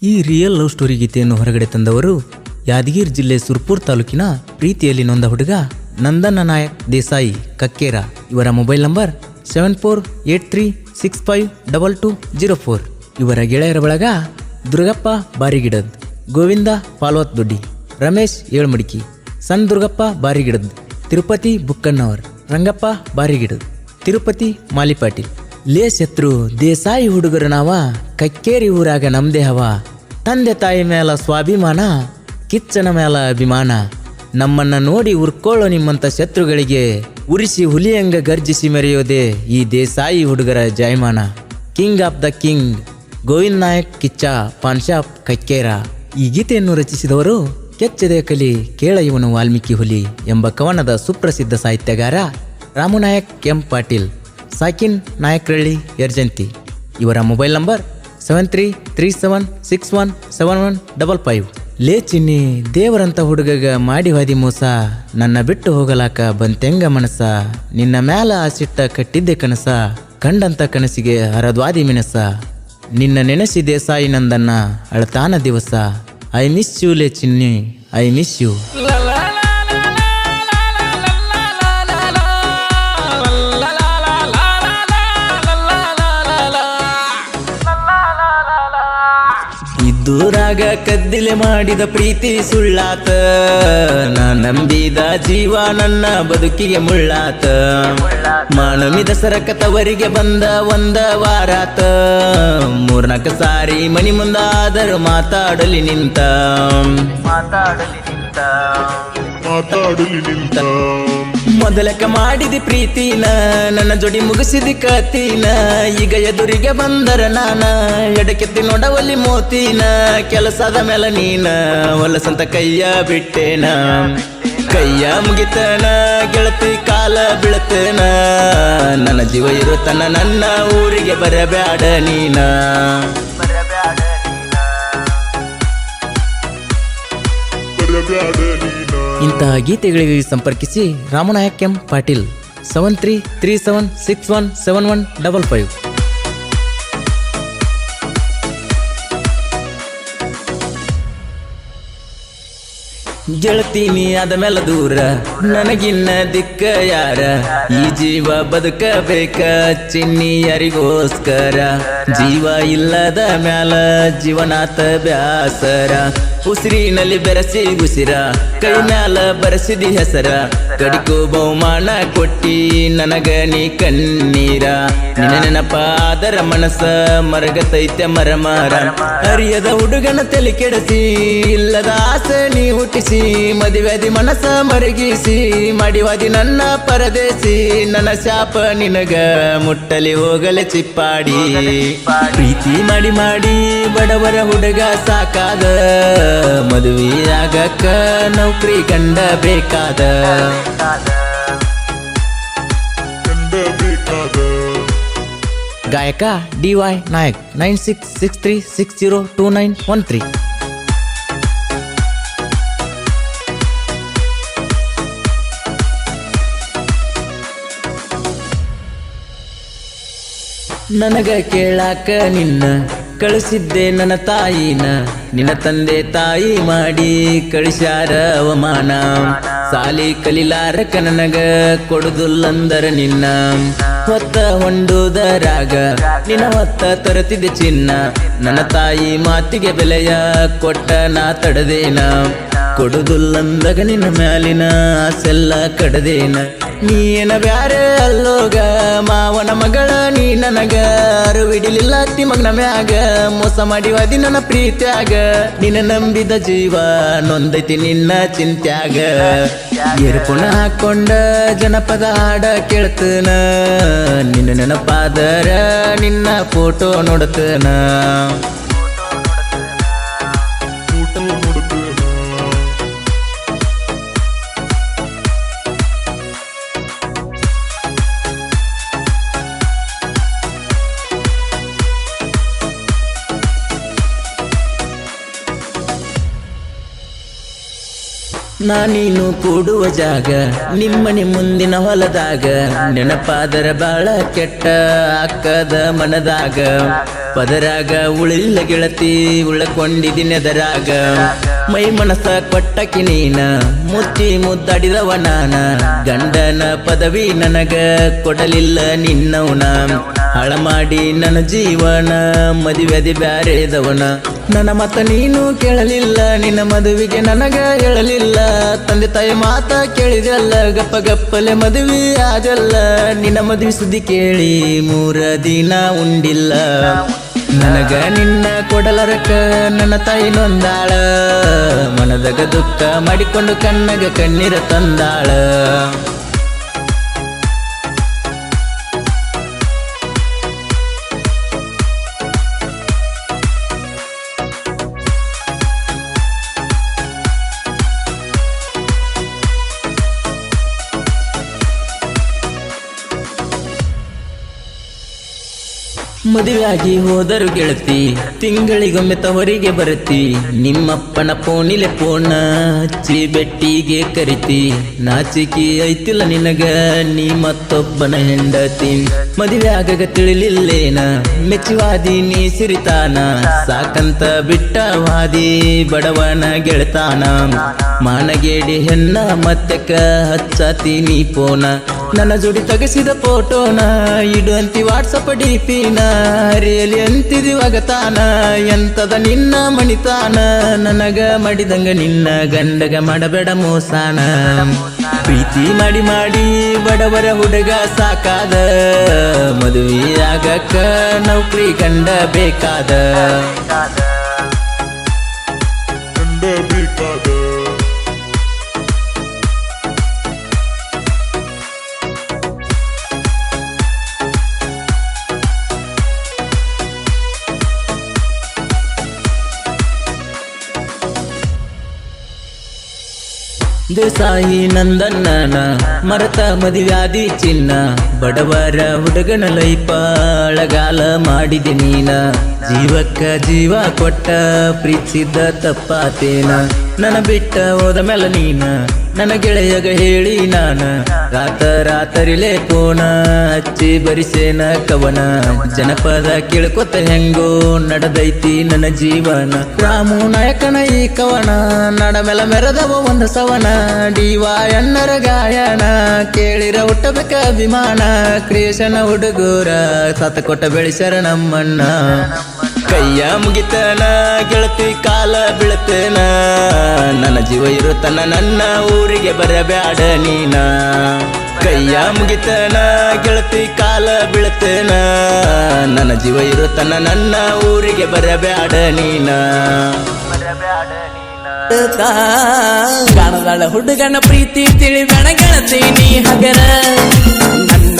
ಈ real love story ಗೀತೆಯನ್ನು ಹೊರಗಡೆ ತಂದವರು ಯಾದಗಿರಿ ಜಿಲ್ಲೆ ಸುರ್ಪುರ್ ತಾಲೂಕಿನ ಪ್ರೀತಿಯಲ್ಲಿ ನೊಂದ ಹುಡುಗ ನಂದನ ನಾಯಕ್ ದೇಸಾಯಿ ಕಕ್ಕೇರ. ಇವರ ಮೊಬೈಲ್ ನಂಬರ್ 7483652204. ಇವರ ಗೆಳೆಯರ ಬಳಗ ದುರ್ಗಪ್ಪ ಬಾರಿಗಿಡದ್, ಗೋವಿಂದ ಪಾಲ್ವತ್ ದೊಡ್ಡಿ, ರಮೇಶ್ ಏಳ್ಮಡಿಕಿ, ಸಣ್ಣ ದುರ್ಗಪ್ಪ ಬಾರಿಗಿಡದ್, ತಿರುಪತಿ ಬುಕ್ಕಣ್ಣವರ್, ರಂಗಪ್ಪ ಬಾರಿಗಿಡದ್, ತಿರುಪತಿ ಮಾಲಿಪಾಟೀಲ್. ಲೇ ಶತ್ರು ದೇಸಾಯಿ ಹುಡುಗರು ನಾವ, ಕಕ್ಕೇರಿ ಊರಾಗ ನಮ್ದೇ ಹವ. ತಂದೆ ತಾಯಿ ಮೇಲ ಸ್ವಾಭಿಮಾನ, ಕಿಚ್ಚನ ಮೇಲ ಅಭಿಮಾನ. ನಮ್ಮನ್ನ ನೋಡಿ ಉರ್ಕೊಳ್ಳೋ ನಿಮ್ಮಂತ ಶತ್ರುಗಳಿಗೆ ಉರಿಸಿ ಹುಲಿಯಂಗ ಗರ್ಜಿಸಿ ಮೆರೆಯೋದೆ ಈ ದೇಸಾಯಿ ಹುಡುಗರ ಜಯಮಾನ. King of the king Govind Nayak Kiccha pan shop Kakkera. ಈ ಗೀತೆಯನ್ನು ರಚಿಸಿದವರು ಕೆಚ್ಚದೆ ಕಲಿ ಕೇಳ ಇವನು ವಾಲ್ಮೀಕಿ ಹುಲಿ ಎಂಬ ಕವನದ ಸುಪ್ರಸಿದ್ಧ ಸಾಹಿತ್ಯಗಾರ ರಾಮನಾಯಕ್ ಎಂ ಪಾಟೀಲ್, ಸಾಕಿನ್ ನಾಯಕ್ರಳ್ಳಿ ಯರ್ಜಂತಿ. ಇವರ ಮೊಬೈಲ್ ನಂಬರ್ 7337617155. ಲೇ ಚಿನ್ನಿ ದೇವರಂತ ಹುಡುಗಗ ಮಾಡಿ ಹಾದಿ ಮೋಸ, ನನ್ನ ಬಿಟ್ಟು ಹೋಗಲಾಕ ಬಂತೆಂಗ ಮನಸ. ನಿನ್ನ ಮ್ಯಾಲ ಆಸಿಟ್ಟ ಕಟ್ಟಿದ್ದೆ ಕನಸ, ಕಂಡಂತ ಕನಸಿಗೆ ಹರದ್ವಾದಿ ಮಿನಸ. ನಿನ್ನ ನೆನೆಸಿ ದೇಸಾಯಿ ನಂದನ್ನ ಅಳತಾನ ದಿವಸ. ಐ ಮಿಸ್ ಯು ಲೇ ಚಿನ್ನಿ, ಐ ಮಿಸ್ ಯು. ದೂರಾಗ ಕದ್ದಿಲೆ ಮಾಡಿದ ಪ್ರೀತಿ ಸುಳ್ಳಾತ, ನಾ ನಂಬಿದ ಜೀವ ನನ್ನ ಬದುಕಿಗೆ ಮುಳ್ಳಾತ. ಮಾನವಿ ದಸರಕ ತವರಿಗೆ ಬಂದ ಒಂದ ವಾರಾತ, 3-4 ಸಾರಿ ಮನಿ ಮುಂದಾದರೂ ಮಾತಾಡಲಿ ನಿಂತ. ಮೊದಲಕ ಮಾಡಿದಿ ಪ್ರೀತಿನ, ನನ್ನ ಜೋಡಿ ಮುಗಿಸಿದಿ ಕತೀನ. ಈಗ ಎದುರಿಗೆ ಬಂದರ ನಾನ, ಎಡಕೆತ್ತಿ ನೋಡವಲ್ಲಿ ಮೋತಿನ. ಕೆಲಸದ ಮೇಲೆ ನೀನ ಹೊಲಸಂತ ಕೈಯ ಬಿಟ್ಟೇನ. ಕೈಯ ಮುಗಿತನ ಗೆಳತಿ ಕಾಲ ಬೀಳತೇನ. ನನ್ನ ಜೀವ ಇರುತ್ತನ ನನ್ನ ಊರಿಗೆ ಬರಬ್ಯಾಡ ನೀನ. ಇಂತಹ ಗೀತೆಗಳಿಗೆ ಸಂಪರ್ಕಿಸಿ ರಾಮನಾಯಕ್ ಎಂ ಪಾಟೀಲ್ 7337617155. ಗೆಳತೀನಿ ಅದ ಮೇಲೆ ದೂರ, ನನಗಿನ್ನ ದಿಕ್ಕ ಯಾರ. ಈ ಜೀವ ಬದುಕಬೇಕ ಚಿನ್ನಿ ಯಾರಿಗೋಸ್ಕರ. ಜೀವ ಇಲ್ಲದ ಮ್ಯಾಲ ಜೀವನಾಥ ಬ್ಯಾಸರ. ಉಸಿರಿನಲ್ಲಿ ಬೆರೆಸಿ ಗುಸಿರ, ಕೈ ಮ್ಯಾಲ ಬರೆಸಿದಿ ಹೆಸರ. ಕಡಿಕೋ ಬಹುಮಾನ ಕೊಟ್ಟಿ ನನಗ ನೀ ಕಣ್ಣೀರ. ನಿನ್ನ ನೆನಪ ಅದರ ಮನಸ್ಸ ಮರಗತೈತೆ ಮರಮಾರ. ಅರಿಯದ ಹುಡುಗನ ತಲೆ ಕೆಡಿಸಿ, ಇಲ್ಲದ ಆಸೆ ನೀ ಹುಟ್ಟಿಸಿ. ಮದುವೆದಿ ಮನಸ್ಸ ಮರಗಿಸಿ, ಮಾಡಿವಾದಿ ನನ್ನ ಪರದೇಸಿ. ನನ್ನ ಶಾಪ ನಿನಗ ಮುಟ್ಟಲಿ ಹೋಗಲೆ ಚಿಪ್ಪಾಡಿ. ಪ್ರೀತಿ ಮಾಡಿ ಮಾಡಿ ಬಡವರ ಹುಡುಗ ಸಾಕಾದ, ಮದುವೆಯಾಗಕ್ಕ ನೌಕರಿ ಕಂಡ ಬೇಕಾದ. ಗಾಯಕ DY ನಾಯಕ್ 9663602913. ನನಗ ಕೇಳಾಕ ನಿನ್ನ ಕಳಿಸಿದ್ದೆ ನನ್ನ ತಾಯಿನ. ನಿನ್ನ ತಂದೆ ತಾಯಿ ಮಾಡಿ ಕಳಿಸ್ಯಾರ ಅವಮಾನ. ಸಾಲಿ ಕಲಿಲಾರಕ ನನಗ ಕೊಡುದುಲ್ಲಂದರ ನಿನ್ನ. ಹೊತ್ತ ಹೊಂಡುದರಾಗ ನಿನ್ನ ಹೊತ್ತ ತರತಿದೆ ಚಿನ್ನ. ನನ್ನ ತಾಯಿ ಮಾತಿಗೆ ಬೆಲೆಯ ಕೊಟ್ಟ ನಾ ತಡದೇನ. ಕೊಡುದುಲ್ಲಂದಾಗ ನಿನ್ನ ಮ್ಯಾಲಿನ ಆಸೆಲ್ಲ ಕಡದೇನ. ನೀನ ಬ್ಯಾರೆ ಅಲ್ಲೋಗ ಮಾವನ ಮಗಳ ನೀ ನನಗ. ಅರುವಿಡಿಲಿಲ್ಲ ಅತ್ತಿ ಮಗನ ಮ್ಯಾಗ, ಮೋಸ ಮಾಡಿವಾದಿ ನನ್ನ ಪ್ರೀತ್ಯಾಗ. ನಿನ್ನ ನಂಬಿದ ಜೀವ ನೊಂದೈತಿ ನಿನ್ನ ಚಿಂತ್ಯಾಗ. ಏರ್ಪುಣ ಹಾಕೊಂಡ ಜನಪದ ಹಾಡ ಕೇಳ್ತನ. ನಿನ್ನ ನೆನಪಾದರ ನಿನ್ನ ಫೋಟೋ ನೋಡ್ತನ. ನಾನೀನು ಕೂಡುವ ಜಾಗ ನಿಮ್ಮನೆ ಮುಂದಿನ ಹೊಲದಾಗ. ನೆನಪಾದರ ಬಾಳ ಕೆಟ್ಟ ಅಕ್ಕದ ಮನದಾಗ. ಪದರಾಗ ಉಳಿಲ್ಲ ಗೆಳತಿ ಉಳ್ಳಕೊಂಡಿದಿನೆದರಾಗ ಮೈ ಮನಸ ಕೊಟ್ಟಕಿ ನೀನ ಮುಚ್ಚಿ ಮುದ್ದಾಡಿದವ ನಾನ ಗಂಡನ ಪದವಿ ನನಗ ಕೊಡಲಿಲ್ಲ ನಿನ್ನವನ ಹಾಳ ಮಾಡಿ ನನ್ನ ಜೀವನ ಮದುವೆದಿ ಬ್ಯಾರೆದವನ ನನ್ನ ಮತ ನೀನು ಕೇಳಲಿಲ್ಲ ನಿನ್ನ ಮದುವೆಗೆ ನನಗ ಹೇಳಲಿಲ್ಲ ತಂದೆ ತಾಯಿ ಮಾತ ಕೇಳಿದಲ್ಲ ಗಪ್ಪ ಗಪ್ಪಲೆ ಮದುವೆ ಆದಲ್ಲ ನಿನ್ನ ಮದುವೆ ಸುದ್ದಿ ಕೇಳಿ 3 ದಿನ ಉಂಡಿಲ್ಲ ನನಗ ನಿನ್ನ ಕೊಡಲರಕ ನನ್ನ ತಾಯಿ ನೊಂದಾಳ ಮನದಾಗ ದುಃಖ ಮಾಡಿಕೊಂಡು ಕಣ್ಣಗ ಕಣ್ಣೀರ ತಂದಾಳ ಮದುವೆಯಾಗಿ ಹೋದರು ಗೆಳತಿ ತಿಂಗಳಿಗೊಮ್ಮೆ ತವರಿಗೆ ಬರತಿ ನಿಮ್ಮಪ್ಪನ ಫೋನಿಲೆ ಫೋನ ಹಚ್ಚಿ ಬೆಟ್ಟಿಗೆ ಕರಿತಿ ನಾಚಿಕೆ ಐತಿಲ್ಲ ನಿನಗ ನೀ ಮತ್ತೊಬ್ಬನ ಹೆಂಡತಿ ಮದುವೆ ಆಗಾಗ ತಿಳಿಲಿಲ್ಲೇನ ಮೆಚ್ಚುವಾದಿ ನೀ ಸಿರಿತಾನ ಸಾಕಂತ ಬಿಟ್ಟ ವಾದಿ ಬಡವನ ಗೆಳತಾನ ಮಾನಗೇಡಿ ಹೆಣ್ಣ ಮತ್ತೆಕ ಹಚ್ಚಾತಿ ನೀ ಫೋನ ನನ್ನ ಜೋಡಿ ತಗಸಿದ ಫೋಟೋನ ಇಡು ಅಂತಿ ವಾಟ್ಸಪ್ ಡಿಪಿನ ಹರಿಯಲಿ ಅಂತಿದಿವಾಗ ತಾನ ಎಂತದ ನಿನ್ನ ಮಣಿತಾನ ನನಗ ಮಾಡಿದಂಗ ನಿನ್ನ ಗಂಡಗ ಮಾಡಬೇಡ ಮೋಸಾನ ಪ್ರೀತಿ ಮಾಡಿ ಮಾಡಿ ಬಡವರ ಹುಡುಗ ಸಾಕಾದ ಮದುವೆ ಆಗಕ್ಕ ನೌಕರಿ ಗಂಡ ಬೇಕಾದ ದೇಸಾಯಿ ನಂದನ್ನನ ಮರತ ಮದುವ್ಯಾದಿ ಚಿನ್ನ ಬಡವರ ಹುಡುಗನ ಲೈಪ ಅಳಗಾಲ ಮಾಡಿದೆ ನೀನ ಜೀವಕ್ಕ ಜೀವ ಕೊಟ್ಟ ಪ್ರೀತಿಸಿದ್ದ ತಪ್ಪಾತೇನ ನನ್ನ ಬಿಟ್ಟ ಹೋದ ಮೇಲೆ ನೀನ ನನ್ನ ಗೆಳೆಯಗ ಹೇಳಿ ನಾನ ರಾತರಿಲೆ ಫೋನ ಹಚ್ಚಿ ಬರಿಸೇನ ಕವನ ಜನಪದ ಕೇಳ್ಕೊತ ಹೆಂಗೋ ನಡೆದೈತಿ ನನ್ನ ಜೀವನ ರಾಮು ನಾಯಕನ ಈ ಕವನ ನಡ ಮೇಲೆ ಮೆರೆದವ ಒಂದು ಸವನ ಡಿವಾ ಎನ್ನರ ಗಾಯನ ಕೇಳಿರ ಹುಟ್ಟಬೇಕ ಅಭಿಮಾನ ಕ್ರಿಯೇಷನ ಹುಡುಗೂರ ಸತ ಕೊಟ್ಟ ಬೆಳೆಸರ ನಮ್ಮಣ್ಣ ಕೈಯ ಮುಗಿತನ ಗೆಳತಿ ಕಾಲ ಬೀಳತೇನ ನನ್ನ ಜೀವ ಇರುತ್ತನ ನನ್ನ ಊರಿಗೆ ಬರಬ್ಯಾಡ ನೀನ ಕೈಯ ಮುಗಿತನ ಗೆಳತಿ ಕಾಲ ಬೀಳತೇನ ನನ್ನ ಜೀವ ಇರುತ್ತನ ನನ್ನ ಊರಿಗೆ ಬರಬ್ಯಾಡ ನೀನ ಕಾಣದಾಳ ಹುಡುಗನ ಪ್ರೀತಿ ತಿಳಿಬೇಡ ಗೆಳತಿ ನೀ ಹಗರ ನನ್ನ